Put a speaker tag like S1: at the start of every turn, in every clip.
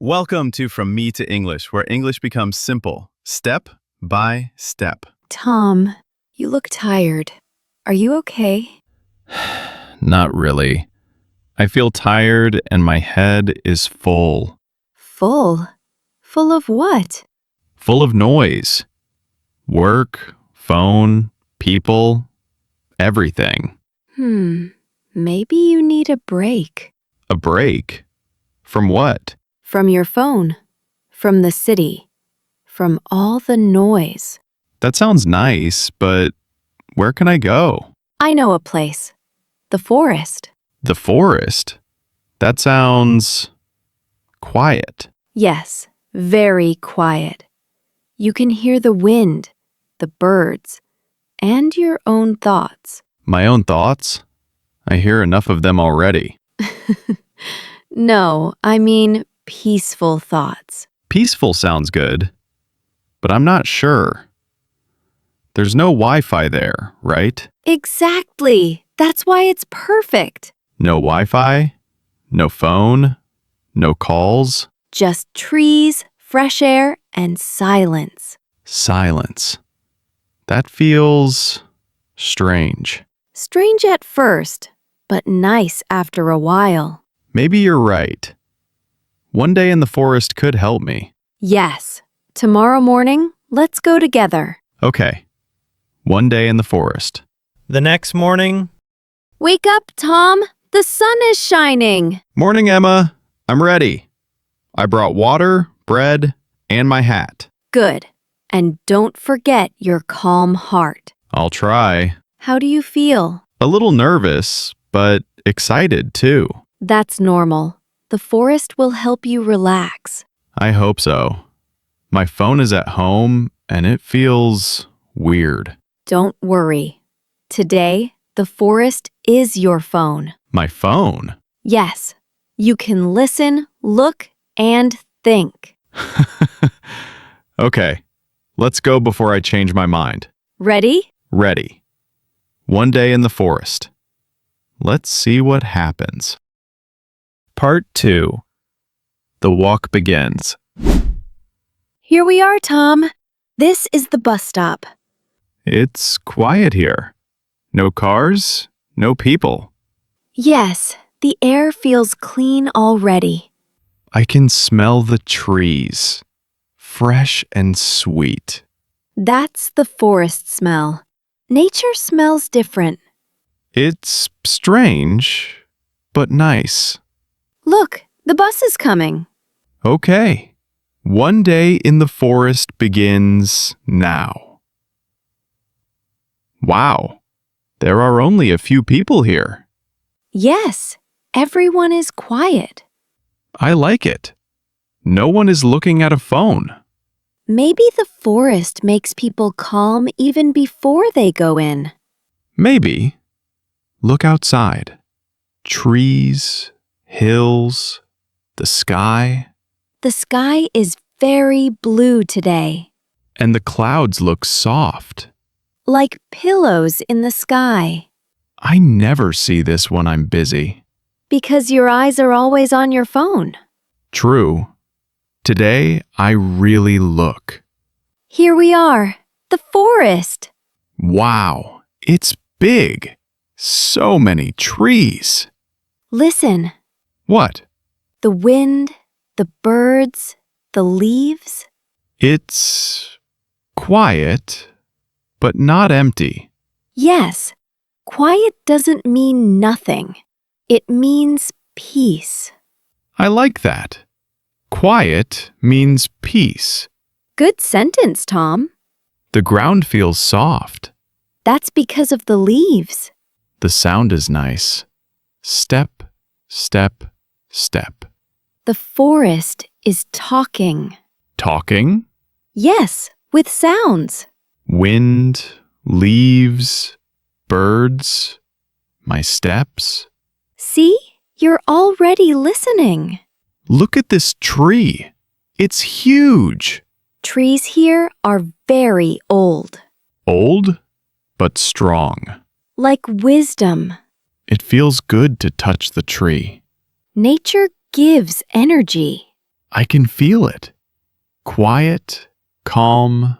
S1: Welcome to From Me to English, where English becomes simple, step by step.
S2: Tom, you look tired. Are you okay?
S1: Not really. I feel tired and my head is full.
S2: Full? Full of what?
S1: Full of noise. Work, phone, people, everything.
S2: Maybe you need a break.
S1: A break? From what?
S2: From your phone. From the city. From all the noise.
S1: That sounds nice, but where can I go?
S2: I know a place. The forest.
S1: The forest? That sounds quiet.
S2: Yes, very quiet. You can hear the wind, the birds, and your own thoughts.
S1: My own thoughts? I hear enough of them already.
S2: No, I mean peaceful thoughts.
S1: Peaceful sounds good, but I'm not sure. There's no Wi-Fi there, right?
S2: Exactly. That's why it's perfect.
S1: No Wi-Fi? No phone? No calls?
S2: Just trees, fresh air, and silence.
S1: Silence. That feels strange.
S2: Strange at first, but nice after a while.
S1: Maybe you're right. One day in the forest could help me.
S2: Yes. Tomorrow morning, let's go together.
S1: Okay. One day in the forest.
S3: The next morning,
S2: Wake up, Tom. The sun is shining.
S1: Morning, Emma. I'm ready. I brought water, bread, and my hat.
S2: Good. And don't forget your calm heart.
S1: I'll try.
S2: How do you feel?
S1: A little nervous, but excited too.
S2: That's normal. The forest will help you relax.
S1: I hope so. My phone is at home and it feels weird.
S2: Don't worry. Today, the forest is your phone.
S1: My phone?
S2: Yes, you can listen, look, and think.
S1: Okay, let's go before I change my mind.
S2: Ready?
S1: Ready. One day in the forest. Let's see what happens. Part 2. The walk begins.
S2: Here we are, Tom. This is the bus stop.
S1: It's quiet here. No cars, no people.
S2: Yes, the air feels clean already.
S1: I can smell the trees. Fresh and sweet.
S2: That's the forest smell. Nature smells different.
S1: It's strange, but nice.
S2: Look, the bus is coming.
S1: Okay. One day in the forest begins now. Wow. There are only a few people here.
S2: Yes, everyone is quiet.
S1: I like it. No one is looking at a phone.
S2: Maybe the forest makes people calm even before they go in.
S1: Maybe. Look outside. Trees, hills, the sky.
S2: The sky is very blue today,
S1: And the clouds look soft.
S2: like pillows in the sky.
S1: I never see this when I'm busy.
S2: Because your eyes are always on your phone.
S1: True. Today, I really look.
S2: Here we are, the forest.
S1: Wow, it's big. So many trees.
S2: Listen,
S1: What?
S2: the wind, the birds, the leaves.
S1: It's quiet, but not empty.
S2: Yes, quiet doesn't mean nothing. It means peace.
S1: I like that. Quiet means peace.
S2: Good sentence, Tom.
S1: The ground feels soft.
S2: That's because of the leaves.
S1: The sound is nice. Step, step, step.
S2: The forest is talking.
S1: Talking?
S2: Yes, with sounds.
S1: Wind, leaves, birds, my steps.
S2: See, you're already listening.
S1: Look at this tree. It's huge.
S2: Trees here are very old,
S1: Old, but strong.
S2: like wisdom.
S1: It feels good to touch the tree.
S2: Nature gives energy.
S1: I can feel it. Quiet, calm,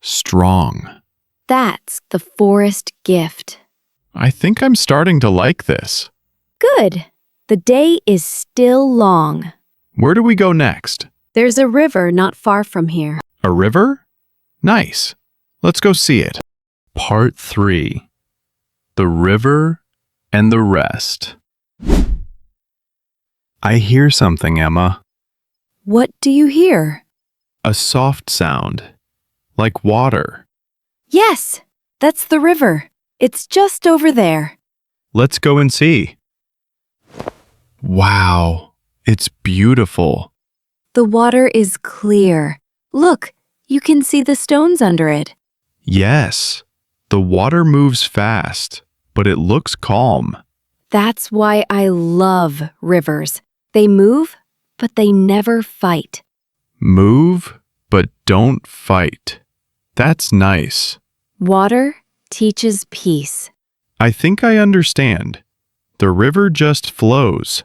S1: strong.
S2: That's the forest gift.
S1: I think I'm starting to like this.
S2: Good. The day is still long.
S1: Where do we go next?
S2: There's a river not far from here.
S1: A river? Nice. Let's go see it. Part 3. The river and the rest. I hear something, Emma.
S2: What do you hear?
S1: A soft sound, like water.
S2: Yes, that's the river. It's just over there.
S1: Let's go and see. Wow, it's beautiful.
S2: The water is clear. Look, you can see the stones under it.
S1: Yes, the water moves fast, but it looks calm.
S2: That's why I love rivers. They move, but they never fight.
S1: Move, but don't fight. That's nice.
S2: Water teaches peace.
S1: I think I understand. The river just flows,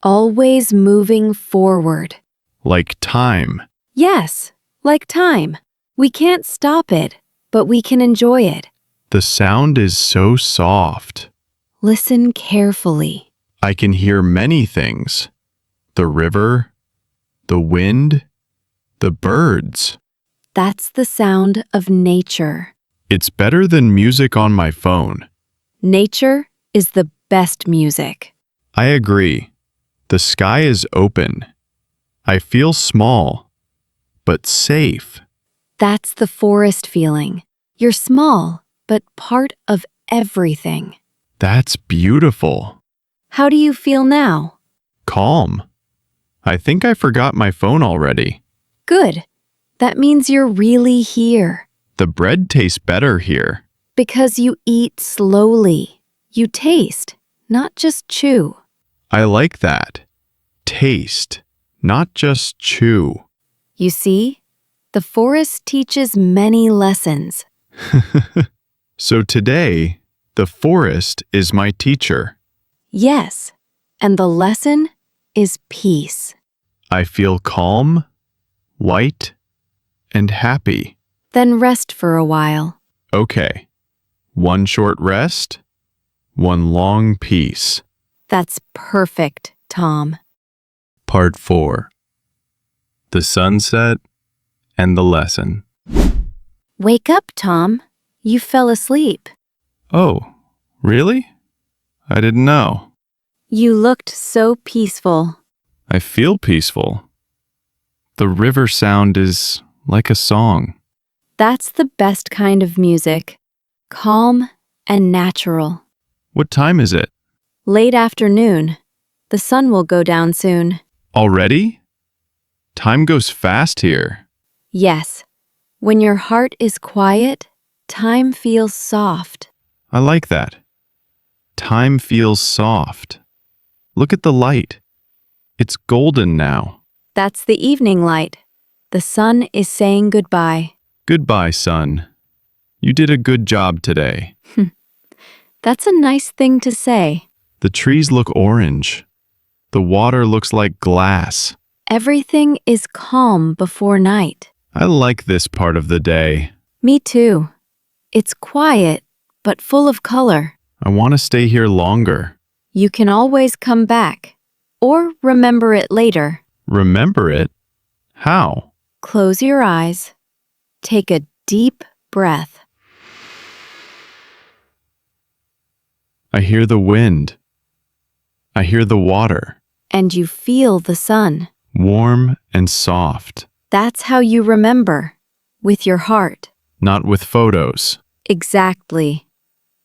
S2: Always moving forward.
S1: like time.
S2: Yes, like time. We can't stop it, but we can enjoy it.
S1: The sound is so soft.
S2: Listen carefully.
S1: I can hear many things. The river, the wind, the birds.
S2: That's the sound of nature.
S1: It's better than music on my phone.
S2: Nature is the best music.
S1: I agree. The sky is open. I feel small, but safe.
S2: That's the forest feeling. You're small, but part of everything.
S1: That's beautiful.
S2: How do you feel now?
S1: Calm. I think I forgot my phone already.
S2: Good. That means you're really here.
S1: The bread tastes better here.
S2: Because you eat slowly. You taste, not just chew.
S1: I like that. Taste, not just chew.
S2: You see, the forest teaches many lessons.
S1: So today, the forest is my teacher.
S2: Yes, and the lesson is peace.
S1: I feel calm, light, and happy.
S2: Then rest for a while.
S1: Okay. One short rest, one long peace.
S2: That's perfect, Tom.
S1: Part 4. The sunset and the lesson.
S2: Wake up, Tom. You fell asleep.
S1: Oh, really? I didn't know.
S2: You looked so peaceful.
S1: I feel peaceful. The river sound is like a song.
S2: That's the best kind of music. Calm and natural.
S1: What time is it?
S2: Late afternoon. The sun will go down soon.
S1: Already? Time goes fast here.
S2: Yes. When your heart is quiet, time feels soft.
S1: I like that. Time feels soft. Look at the light. It's golden now.
S2: That's the evening light. The sun is saying goodbye.
S1: Goodbye, sun. You did a good job today.
S2: That's a nice thing to say.
S1: The trees look orange. The water looks like glass.
S2: Everything is calm before night.
S1: I like this part of the day.
S2: Me too. It's quiet, but full of color.
S1: I want to stay here longer.
S2: You can always come back, or remember it later.
S1: Remember it? How?
S2: Close your eyes. Take a deep breath.
S1: I hear the wind. I hear the water,
S2: And you feel the sun.
S1: warm and soft,
S2: That's how you remember, with your heart.
S1: not with photos.
S2: Exactly.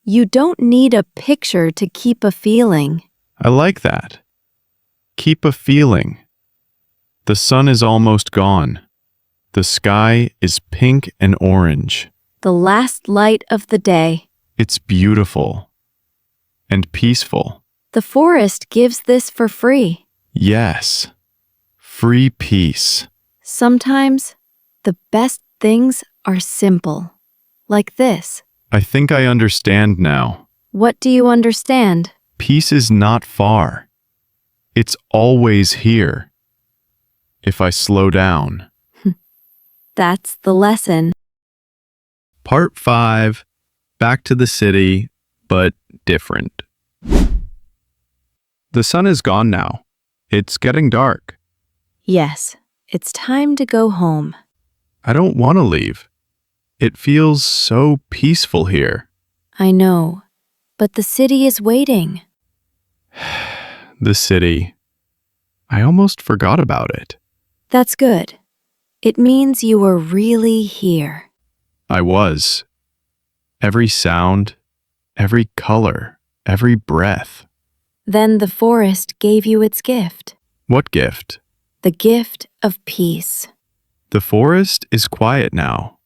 S2: You don't need a picture to keep a feeling.
S1: I like that. Keep a feeling. The sun is almost gone. The sky is pink and orange.
S2: The last light of the day.
S1: It's beautiful and peaceful.
S2: The forest gives this for free.
S1: Yes. Free peace.
S2: Sometimes the best things are simple, like this.
S1: I think I understand now.
S2: What do you understand?
S1: Peace is not far. It's always here. if I slow down.
S2: That's the lesson.
S1: Part 5. Back to the city, but different. The sun is gone now. It's getting dark.
S2: Yes, it's time to go home.
S1: I don't want to leave. It feels so peaceful here.
S2: I know, but the city is waiting.
S1: The city. I almost forgot about it.
S2: That's good. It means you were really here.
S1: I was. Every sound, every color, every breath.
S2: Then the forest gave you its gift,
S1: What gift?
S2: the gift of peace.
S1: The forest is quiet now.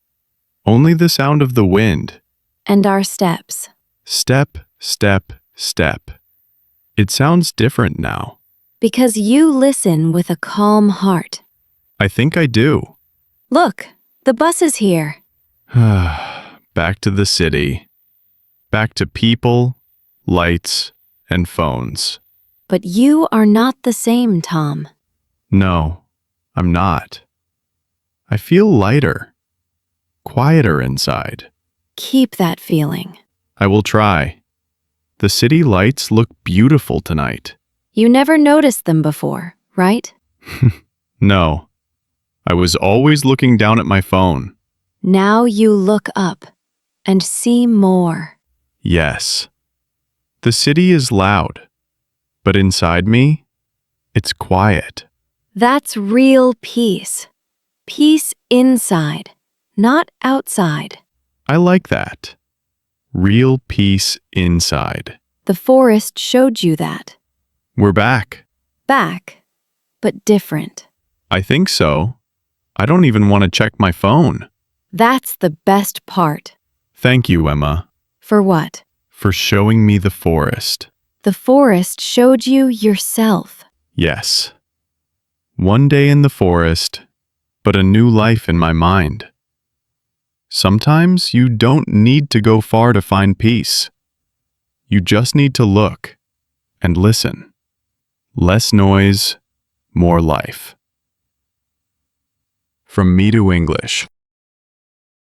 S1: Only the sound of the wind.
S2: And our steps.
S1: Step, step, step. It sounds different now.
S2: Because you listen with a calm heart.
S1: I think I do.
S2: Look, the bus is here.
S1: Back to the city. Back to people, lights, and phones.
S2: But you are not the same, Tom.
S1: No, I'm not. I feel lighter, quieter inside.
S2: Keep that feeling.
S1: I will try. The city lights look beautiful tonight.
S2: You never noticed them before, right?
S1: No, I was always looking down at my phone.
S2: Now you look up and see more.
S1: Yes, the city is loud, but inside me, it's quiet.
S2: That's real peace. Peace inside, not outside.
S1: I like that. Real peace inside.
S2: The forest showed you that.
S1: We're back.
S2: Back, but different.
S1: I think so. I don't even want to check my phone.
S2: That's the best part.
S1: Thank you, Emma,
S2: For what?
S1: for showing me the forest.
S2: The forest showed you yourself.
S1: Yes. One day in the forest, but a new life in my mind. Sometimes you don't need to go far to find peace. You just need to look and listen. Less noise, more life. From me to English.